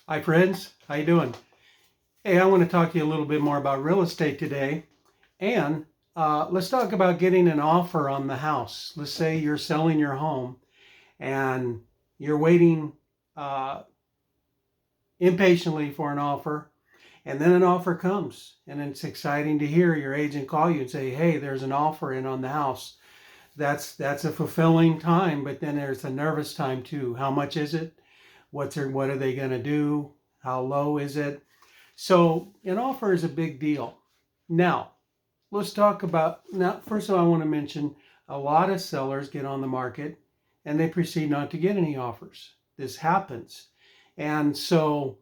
Hi friends, how you doing? Hey, I want to talk to you a little bit more about real estate today, and let's talk about getting an offer on the house. Let's say you're selling your home and you're waiting uh, impatiently for an offer, and then an offer comes, and it's exciting to hear your agent call you and say, "Hey, there's an offer in on the house." That's a fulfilling time, but then there's a nervous time too. How much is it? What are they going to do? How low is it? So an offer is a big deal. Now, let's talk about, now, first of all, I want to mention a lot of sellers get on the market and they proceed not to get any offers. This happens. And so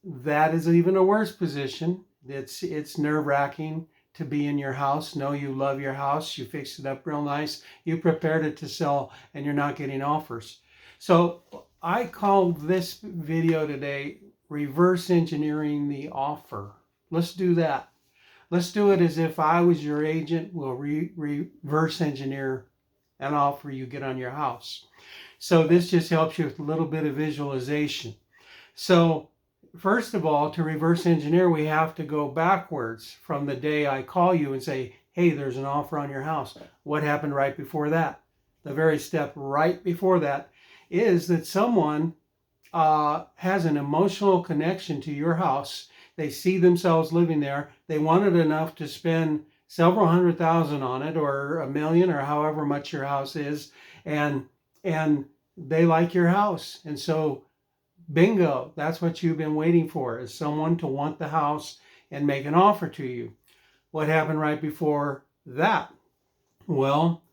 that is even a worse position. It's nerve-wracking to be in your house. Know you love your house. You fixed it up real nice. You prepared it to sell and you're not getting offers. So I called this video today reverse engineering the offer. Let's do that. Let's do it as if I was your agent. We'll reverse engineer an offer you get on your house. So this just helps you with a little bit of visualization. So first of all, to reverse engineer, we have to go backwards from the day I call you and say, hey, there's an offer on your house. What happened right before that? The very step right before that is that someone has an emotional connection to your house. They see themselves living there. They wanted enough to spend several $100,000 on it, or $1 million, or however much your house is, and they like your house. And so bingo, that's what you've been waiting for, is someone to want the house and make an offer to you. What happened right before that? Well,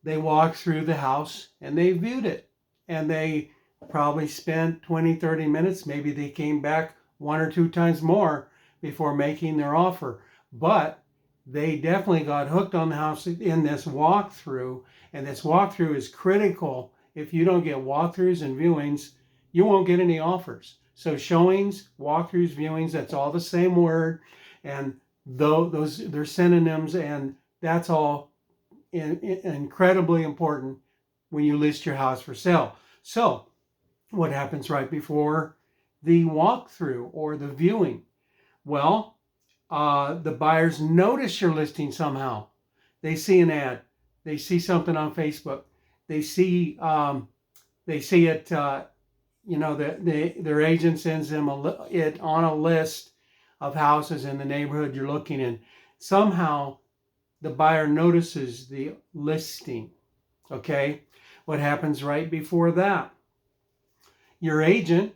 they walked through the house and they viewed it, and they probably spent 20-30 minutes. Maybe they came back one or two times more before making their offer, but they definitely got hooked on the house in this walkthrough. And this walkthrough is critical. If you don't get walkthroughs and viewings, you won't get any offers. So showings, walkthroughs, viewings, that's all the same word, and those they're synonyms, and that's all incredibly important when you list your house for sale. So what happens right before the walkthrough or the viewing? Well, the buyers notice your listing somehow. They see an ad. They see something on Facebook. They see it. Their agent sends them it on a list of houses in the neighborhood you're looking in. Somehow, the buyer notices the listing. Okay, what happens right before that? Your agent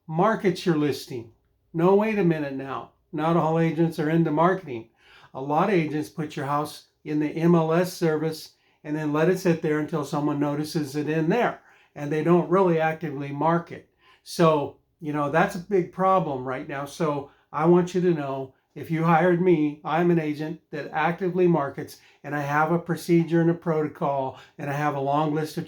markets your listing. No, wait a minute now. Not all agents are into marketing. A lot of agents put your house in the MLS service and then let it sit there until someone notices it in there. And they don't really actively market. So, that's a big problem right now. So I want you to know, if you hired me, I'm an agent that actively markets, and I have a procedure and a protocol, and I have a long list of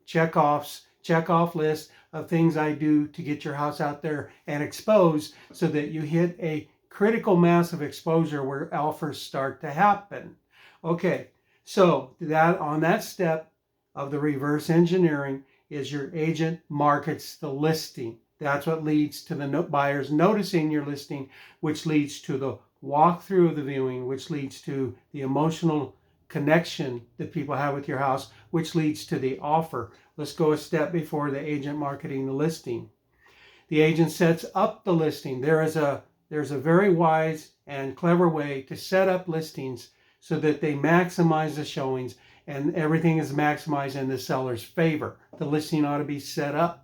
check-off list of things I do to get your house out there and exposed, so that you hit a critical mass of exposure where offers start to happen. Okay, so that on that step of the reverse engineering is your agent markets the listing. That's what leads to the buyers noticing your listing, which leads to the walkthrough of the viewing, which leads to the emotional connection that people have with your house, which leads to the offer. Let's go a step before the agent marketing the listing. The agent sets up the listing. There's a very wise and clever way to set up listings so that they maximize the showings and everything is maximized in the seller's favor. The listing ought to be set up.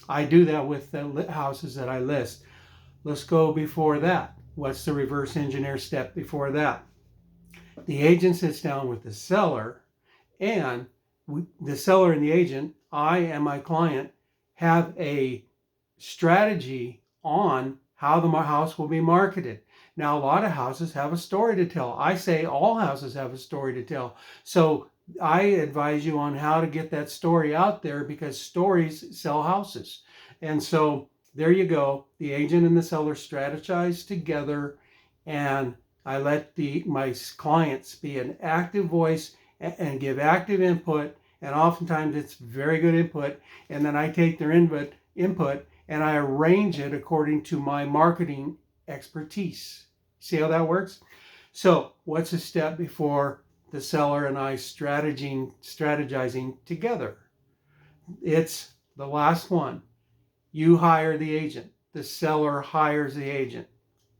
I do that with the houses that I list. Let's go before that. What's the reverse engineer step before that? The agent sits down with the seller, and the seller and the agent, I and my client, have a strategy on how the house will be marketed. Now, a lot of houses have a story to tell. I say all houses have a story to tell. So I advise you on how to get that story out there, because stories sell houses. And so there you go. The agent and the seller strategize together, and I let my clients be an active voice and give active input. And oftentimes it's very good input. And then I take their input and I arrange it according to my marketing expertise. See how that works? So what's a step before the seller and I strategizing together? It's the last one. You hire the agent. The seller hires the agent.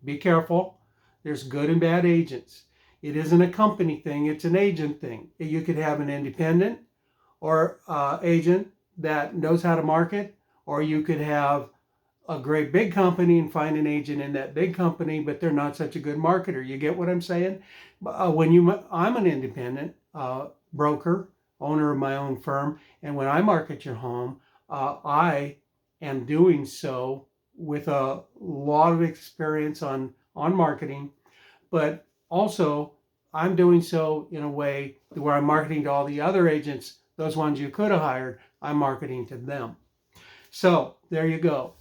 Be careful. There's good and bad agents. It isn't a company thing. It's an agent thing. You could have an independent or agent that knows how to market, or you could have a great big company and find an agent in that big company, but they're not such a good marketer. You get what I'm saying? I'm an independent broker, owner of my own firm, and when I market your home, I am doing so with a lot of experience on marketing, but also I'm doing so in a way where I'm marketing to all the other agents, those ones you could have hired, I'm marketing to them. So there you go.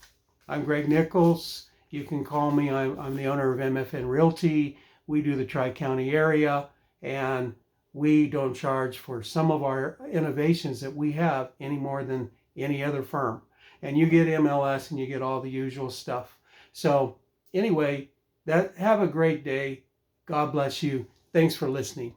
I'm Greg Nichols. You can call me. I'm the owner of MFN Realty. We do the Tri-County area, and we don't charge for some of our innovations that we have any more than any other firm. And you get MLS and you get all the usual stuff. So anyway, have a great day. God bless you. Thanks for listening.